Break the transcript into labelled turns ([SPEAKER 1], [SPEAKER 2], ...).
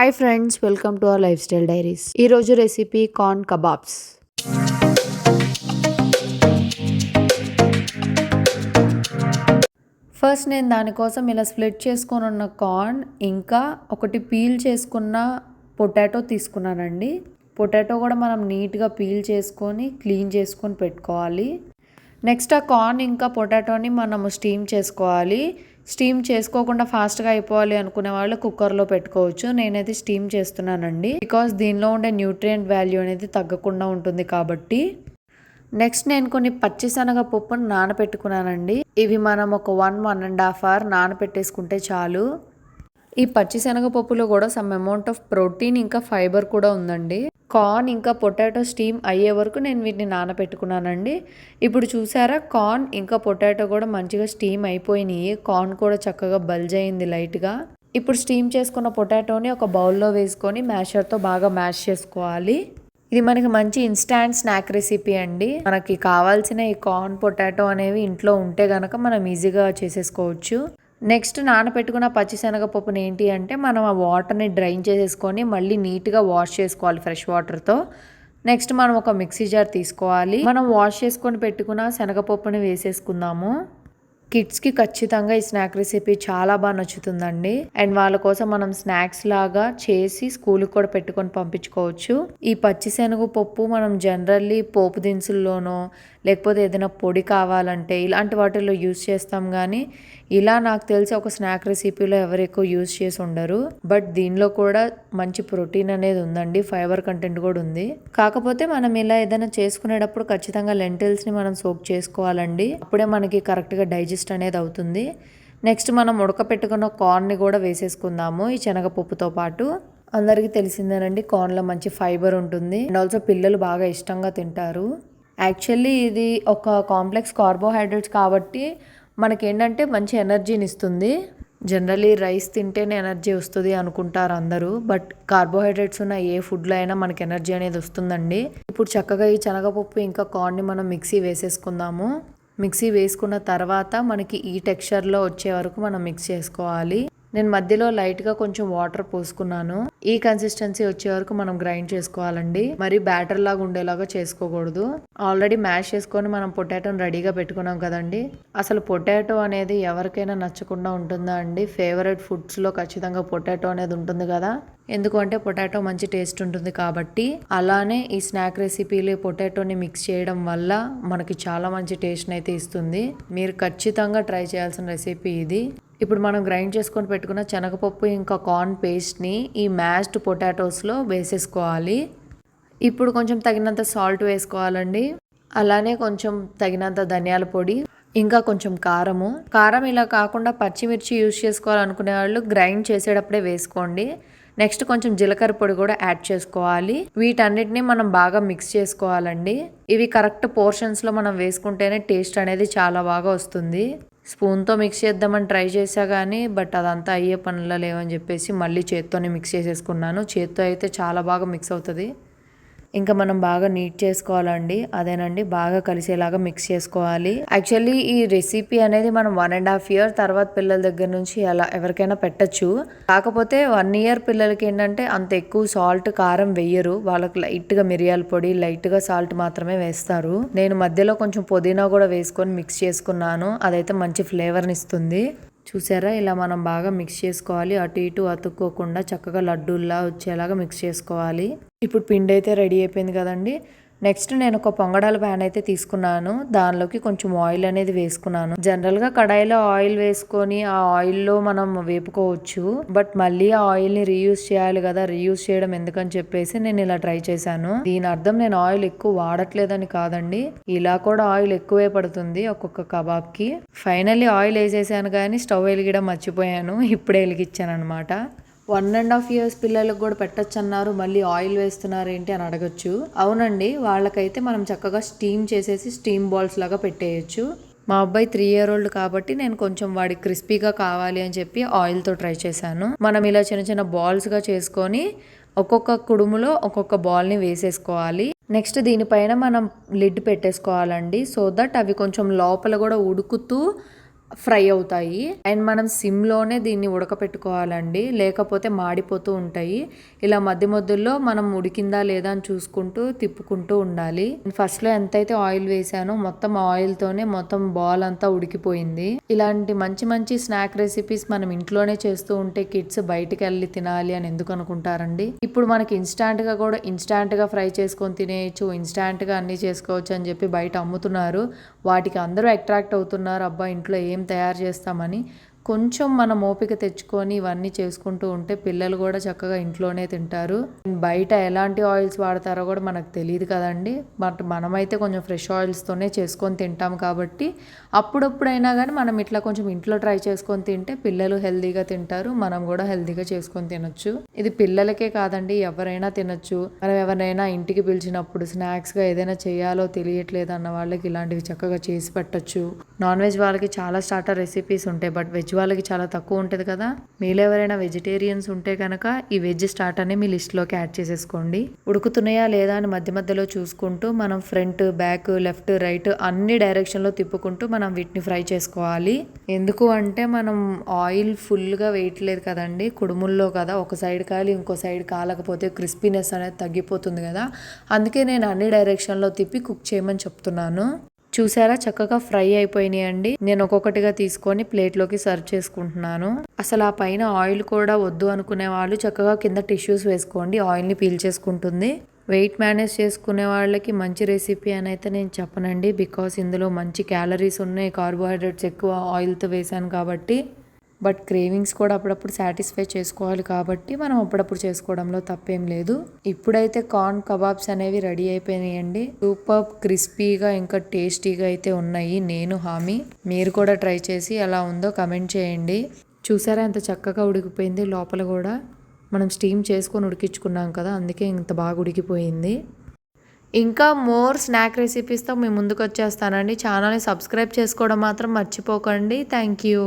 [SPEAKER 1] Hi friends, welcome to our life style diaries. ఈరోజు recipe corn kebabs. First నేను దానికోసం ఇలా స్ప్లిట్ చేసుకొని ఉన్న కార్న్, ఇంకా ఒకటి పీల్ చేసుకున్న పొటాటో తీసుకున్నానండి. పొటాటో కూడా మనం నీట్గా పీల్ చేసుకొని క్లీన్ చేసుకొని పెట్టుకోవాలి. నెక్స్ట్ ఆ కార్న్ ఇంకా పొటాటోని మనము స్టీమ్ చేసుకోవాలి. స్టీమ్ చేసుకోకుండా ఫాస్ట్గా అయిపోవాలి అనుకునే వాళ్ళు కుక్కర్లో పెట్టుకోవచ్చు. నేనైతే స్టీమ్ చేస్తున్నానండి, బికాస్ దీనిలో ఉండే న్యూట్రియంట్ వాల్యూ అనేది తగ్గకుండా ఉంటుంది కాబట్టి. నెక్స్ట్ నేను కొన్ని పచ్చిశనగ పప్పును నానబెట్టుకున్నానండి. ఇవి మనం ఒక 1.5 అవర్ నానబెట్టేసుకుంటే చాలు. ఈ పచ్చిశనగ పప్పులో కూడా సమ్ అమౌంట్ ఆఫ్ ప్రోటీన్ ఇంకా ఫైబర్ కూడా ఉందండి. కార్న్ ఇంకా పొటాటో స్టీమ్ అయ్యే వరకు నేను వీటిని నానబెట్టుకున్నానండి. ఇప్పుడు చూసారా, కార్న్ ఇంకా పొటాటో కూడా మంచిగా స్టీమ్ అయిపోయినాయి. కార్న్ కూడా చక్కగా బల్జ్ అయింది లైట్గా. ఇప్పుడు స్టీమ్ చేసుకున్న పొటాటోని ఒక బౌల్లో వేసుకొని మ్యాషర్తో బాగా మ్యాష్ చేసుకోవాలి. ఇది మనకి మంచి ఇన్స్టాంట్ స్నాక్ రెసిపీ అండి. మనకి కావాల్సిన ఈ కార్న్ పొటాటో అనేవి ఇంట్లో ఉంటే గనక మనం ఈజీగా చేసేసుకోవచ్చు. నెక్స్ట్ నానబెట్టుకున్న పచ్చిశనగపప్పుని ఏంటి అంటే మనం ఆ వాటర్ని డ్రైన్ చేసేసుకొని మళ్ళీ నీట్గా వాష్ చేసుకోవాలి ఫ్రెష్ వాటర్తో. నెక్స్ట్ మనం ఒక మిక్సీ జార్ తీసుకోవాలి. మనం వాష్ చేసుకొని పెట్టుకున్న శనగపప్పుని వేసేసుకుందాము. కిడ్స్కి ఖచ్చితంగా ఈ స్నాక్ రెసిపీ చాలా బాగా నచ్చుతుందండి. అండ్ వాళ్ళ కోసం మనం స్నాక్స్ లాగా చేసి స్కూల్కి కూడా పెట్టుకొని పంపించుకోవచ్చు. ఈ పచ్చిశనగపప్పు మనం జనరల్లీ పోపు దినుసుల్లోనో లేకపోతే ఏదైనా పొడి కావాలంటే ఇలాంటి వాటిల్లో యూజ్ చేస్తాం, కానీ ఇలా నాకు తెలిసి ఒక స్నాక్ రెసిపీలో ఎవరు ఎక్కువ యూజ్ చేసి ఉండరు. బట్ దీనిలో కూడా మంచి ప్రోటీన్ అనేది ఉందండి, ఫైబర్ కంటెంట్ కూడా ఉంది. కాకపోతే మనం ఇలా ఏదైనా చేసుకునేటప్పుడు ఖచ్చితంగా లెంటిల్స్ని మనం సోక్ చేసుకోవాలండి. అప్పుడే మనకి కరెక్ట్గా డైజెస్ట్ అనేది అవుతుంది. నెక్స్ట్ మనం ఉడకపెట్టుకున్న కార్న్ని కూడా వేసేసుకుందాము ఈ శనగపప్పుతో పాటు. అందరికీ తెలిసిందేనండి, కార్న్లో మంచి ఫైబర్ ఉంటుంది అండ్ ఆల్సో పిల్లలు బాగా ఇష్టంగా తింటారు. యాక్చువల్లీ ఇది ఒక కాంప్లెక్స్ కార్బోహైడ్రేట్స్ కాబట్టి మనకేంటంటే మంచి ఎనర్జీని ఇస్తుంది. జనరల్లీ రైస్ తింటేనే ఎనర్జీ వస్తుంది అనుకుంటారు అందరూ, బట్ కార్బోహైడ్రేట్స్ ఉన్న ఏ ఫుడ్లో అయినా మనకి ఎనర్జీ అనేది వస్తుందండి. ఇప్పుడు చక్కగా ఈ శనగపప్పు ఇంకా కార్న్ని మనం మిక్సీ వేసేసుకుందాము. మిక్సీ వేసుకున్న తర్వాత మనకి ఈ టెక్స్చర్లో వచ్చే వరకు మనం మిక్స్ చేసుకోవాలి. నేను మధ్యలో లైట్గా కొంచెం వాటర్ పోసుకున్నాను. ఈ కన్సిస్టెన్సీ వచ్చే వరకు మనం గ్రైండ్ చేసుకోవాలండి. మరి బ్యాటర్ లాగా ఉండేలాగా చేసుకోకూడదు. ఆల్రెడీ మ్యాష్ చేసుకొని మనం పొటాటోని రెడీగా పెట్టుకున్నాం కదండి. అసలు పొటాటో అనేది ఎవరికైనా నచ్చకుండా ఉంటుందా అండి? ఫేవరెట్ ఫుడ్స్లో ఖచ్చితంగా పొటాటో అనేది ఉంటుంది కదా. ఎందుకంటే పొటాటో మంచి టేస్ట్ ఉంటుంది కాబట్టి. అలానే ఈ స్నాక్ రెసిపీలో పొటాటోని మిక్స్ చేయడం వల్ల మనకి చాలా మంచి టేస్ట్ని అయితే ఇస్తుంది. మీరు ఖచ్చితంగా ట్రై చేయాల్సిన రెసిపీ ఇది. ఇప్పుడు మనం గ్రైండ్ చేసుకొని పెట్టుకున్న శనగపప్పు ఇంకా కార్న్ పేస్ట్ని ఈ మ్యాష్డ్ పొటాటోస్లో వేసేసుకోవాలి. ఇప్పుడు కొంచెం తగినంత సాల్ట్ వేసుకోవాలండి. అలానే కొంచెం తగినంత ధనియాల పొడి, ఇంకా కొంచెం కారం ఇలా కాకుండా పచ్చిమిర్చి యూజ్ చేసుకోవాలనుకునే వాళ్ళు గ్రైండ్ చేసేటప్పుడే వేసుకోండి. నెక్స్ట్ కొంచెం జీలకర్ర పొడి కూడా యాడ్ చేసుకోవాలి. వీటన్నిటిని మనం బాగా మిక్స్ చేసుకోవాలండి. ఇవి కరెక్ట్ పోర్షన్స్లో మనం వేసుకుంటేనే టేస్ట్ అనేది చాలా బాగా వస్తుంది. స్పూన్తో మిక్స్ చేద్దామని ట్రై చేసా కానీ బట్ అదంతా అయ్యే పనుల్లో లేవని చెప్పేసి మళ్ళీ చేత్తోనే మిక్స్ చేసేసుకున్నాను. చేత్తో అయితే చాలా బాగా మిక్స్ అవుతుంది. ఇంకా మనం బాగా నీట్ చేసుకోవాలండి. అదేనండి, బాగా కలిసేలాగా మిక్స్ చేసుకోవాలి. యాక్చువల్లీ ఈ రెసిపీ అనేది మనం 1.5 ఇయర్ తర్వాత పిల్లల దగ్గర నుంచి ఎలా ఎవరికైనా పెట్టచ్చు. కాకపోతే 1 ఇయర్ పిల్లలకి ఏంటంటే అంత ఎక్కువ సాల్ట్ కారం వేయరు. వాళ్ళకి లైట్గా మిరియాల పొడి, లైట్గా సాల్ట్ మాత్రమే వేస్తారు. నేను మధ్యలో కొంచెం పుదీనా కూడా వేసుకొని మిక్స్ చేసుకున్నాను. అదైతే మంచి ఫ్లేవర్ని ఇస్తుంది. చూసారా, ఇలా మనం బాగా మిక్స్ చేసుకోవాలి. అటు ఇటు అతుక్కోకుండా చక్కగా లడ్డూల్లా వచ్చేలాగా మిక్స్ చేసుకోవాలి. ఇప్పుడు పిండి అయితే రెడీ అయిపోయింది కదండి. నెక్స్ట్ నేను ఒక పొంగడాల ప్యాన్ అయితే తీసుకున్నాను. దానిలోకి కొంచెం ఆయిల్ అనేది వేసుకున్నాను. జనరల్గా కడాయిలో ఆయిల్ వేసుకొని ఆ ఆయిల్లో మనం వేపుకోవచ్చు, బట్ మళ్ళీ ఆ ఆయిల్ని రీయూజ్ చేయాలి కదా. రీయూజ్ చేయడం ఎందుకని చెప్పేసి నేను ఇలా ట్రై చేశాను. దీని అర్థం నేను ఆయిల్ ఎక్కువ వాడట్లేదని కాదండి, ఇలా కూడా ఆయిల్ ఎక్కువే పడుతుంది ఒక్కొక్క కబాబ్కి. ఫైనల్లీ ఆయిల్ వేసేసాను కానీ స్టవ్ వెలిగడం మర్చిపోయాను. ఇప్పుడే వెలిగించాను అనమాట. 1.5 ఇయర్స్ పిల్లలకు కూడా పెట్టచ్చు అన్నారు, మళ్ళీ ఆయిల్ వేస్తున్నారు ఏంటి అని అడగచ్చు. అవునండి, వాళ్ళకైతే మనం చక్కగా స్టీమ్ చేసేసి స్టీమ్ బాల్స్ లాగా పెట్టేయచ్చు. మా అబ్బాయి 3 year old కాబట్టి నేను కొంచెం వాడికి క్రిస్పీగా కావాలి అని చెప్పి ఆయిల్తో ట్రై చేశాను. మనం ఇలా చిన్న చిన్న బాల్స్గా చేసుకొని ఒక్కొక్క కుడుములో ఒక్కొక్క బాల్ని వేసేసుకోవాలి. నెక్స్ట్ దీనిపైన మనం లిడ్ పెట్టేసుకోవాలండి, సో దట్ అవి కొంచెం లోపల కూడా ఉడుకుతూ ఫ్రై అవుతాయి. అండ్ మనం సిమ్లోనే దీన్ని ఉడకపెట్టుకోవాలండి, లేకపోతే మాడిపోతూ ఉంటాయి. ఇలా మధ్య మధ్యలో మనం ఉడికిందా లేదా అని చూసుకుంటూ తిప్పుకుంటూ ఉండాలి. ఫస్ట్లో ఎంతైతే ఆయిల్ వేసానో మొత్తం ఆయిల్తోనే మొత్తం బాల్ అంతా ఉడికిపోయింది. ఇలాంటి మంచి మంచి స్నాక్ రెసిపీస్ మనం ఇంట్లోనే చేస్తూ ఉంటే కిడ్స్ బయటికి వెళ్ళి తినాలి అని ఎందుకు అనుకుంటారండి. ఇప్పుడు మనకి ఇన్స్టాంట్గా కూడా ఇన్స్టాంట్గా ఫ్రై చేసుకొని తినేయచ్చు, ఇన్స్టాంట్గా అన్నీ చేసుకోవచ్చు అని చెప్పి బయట అమ్ముతున్నారు. వాటికి అందరూ అట్రాక్ట్ అవుతున్నారు, అబ్బా ఇంట్లో ఏం తయారు చేస్తామని. కొంచెం మనం ఓపిక తెచ్చుకొని ఇవన్నీ చేసుకుంటూ ఉంటే పిల్లలు కూడా చక్కగా ఇంట్లోనే తింటారు. బయట ఎలాంటి ఆయిల్స్ వాడతారో కూడా మనకు తెలియదు కదండి. బట్ మనమైతే కొంచెం ఫ్రెష్ ఆయిల్స్తోనే చేసుకొని తింటాం కాబట్టి అప్పుడప్పుడైనా కానీ మనం ఇట్లా కొంచెం ఇంట్లో ట్రై చేసుకొని తింటే పిల్లలు హెల్తీగా తింటారు, మనం కూడా హెల్తీగా చేసుకొని తినొచ్చు. ఇది పిల్లలకే కాదండి, ఎవరైనా తినొచ్చు. మనం ఎవరైనా ఇంటికి పిలిచినప్పుడు స్నాక్స్గా ఏదైనా చేయాలో తెలియట్లేదు అన్న వాళ్ళకి ఇలాంటివి చక్కగా చేసి పెట్టచ్చు. నాన్ వెజ్ వాళ్ళకి చాలా స్టార్టర్ రెసిపీస్ ఉంటాయి, బట్ వెజ్ వాళ్ళకి చాలా తక్కువ ఉంటుంది కదా. మీలో ఎవరైనా వెజిటేరియన్స్ ఉంటే కనుక ఈ వెజ్ స్టార్టర్ని మీ లిస్ట్లోకి యాడ్ చేసేసుకోండి. ఉడుకుతున్నాయా లేదా అని మధ్య మధ్యలో చూసుకుంటూ మనం ఫ్రంట్, బ్యాక్, లెఫ్ట్, రైట్ అన్ని డైరెక్షన్లో తిప్పుకుంటూ మనం వీటిని ఫ్రై చేసుకోవాలి. ఎందుకు అంటే మనం ఆయిల్ ఫుల్గా వేయట్లేదు కదండి, కుడుముల్లో కదా, ఒక సైడ్ కాలి ఇంకో సైడ్ కాలకపోతే క్రిస్పీనెస్ అనేది తగ్గిపోతుంది కదా. అందుకే నేను అన్ని డైరెక్షన్లో తిప్పి కుక్ చేయమని చెప్తున్నాను. చూసారా చక్కగా ఫ్రై అయిపోయినాయి అండి. నేను ఒక్కొక్కటిగా తీసుకొని ప్లేట్లోకి సర్వ్ చేసుకుంటున్నాను. అసలు ఆ పైన ఆయిల్ కూడా వద్దు అనుకునే వాళ్ళు చక్కగా కింద టిష్యూస్ వేసుకోండి, ఆయిల్ని పీల్చేసుకుంటుంది. వెయిట్ మేనేజ్ చేసుకునే వాళ్ళకి మంచి రెసిపీ అని అయితే నేను చెప్పనండి, బికాస్ ఇందులో మంచి క్యాలరీస్ ఉన్నాయి, కార్బోహైడ్రేట్స్ ఎక్కువ ఆయిల్తో వేసాను కాబట్టి. బట్ క్రేవింగ్స్ కూడా అప్పుడప్పుడు సాటిస్ఫై చేసుకోవాలి కాబట్టి మనం అప్పుడప్పుడు చేసుకోవడంలో తప్పేం లేదు. ఇప్పుడైతే కార్న్ కబాబ్స్ అనేవి రెడీ అయిపోయినాయండి. సూపర్ క్రిస్పీగా ఇంకా టేస్టీగా అయితే ఉన్నాయి, నేను హామీ. మీరు కూడా ట్రై చేసి ఎలా ఉందో కమెంట్ చేయండి. చూసారా ఎంత చక్కగా ఉడికిపోయింది, లోపల కూడా మనం స్టీమ్ చేసుకొని ఉడికించుకున్నాం కదా, అందుకే ఇంత బాగా ఉడికిపోయింది. ఇంకా మోర్ స్నాక్ రెసిపీస్తో మేము ముందుకు వచ్చేస్తానండి. ఛానల్ని సబ్స్క్రైబ్ చేసుకోవడం మాత్రం మర్చిపోకండి. Thank you.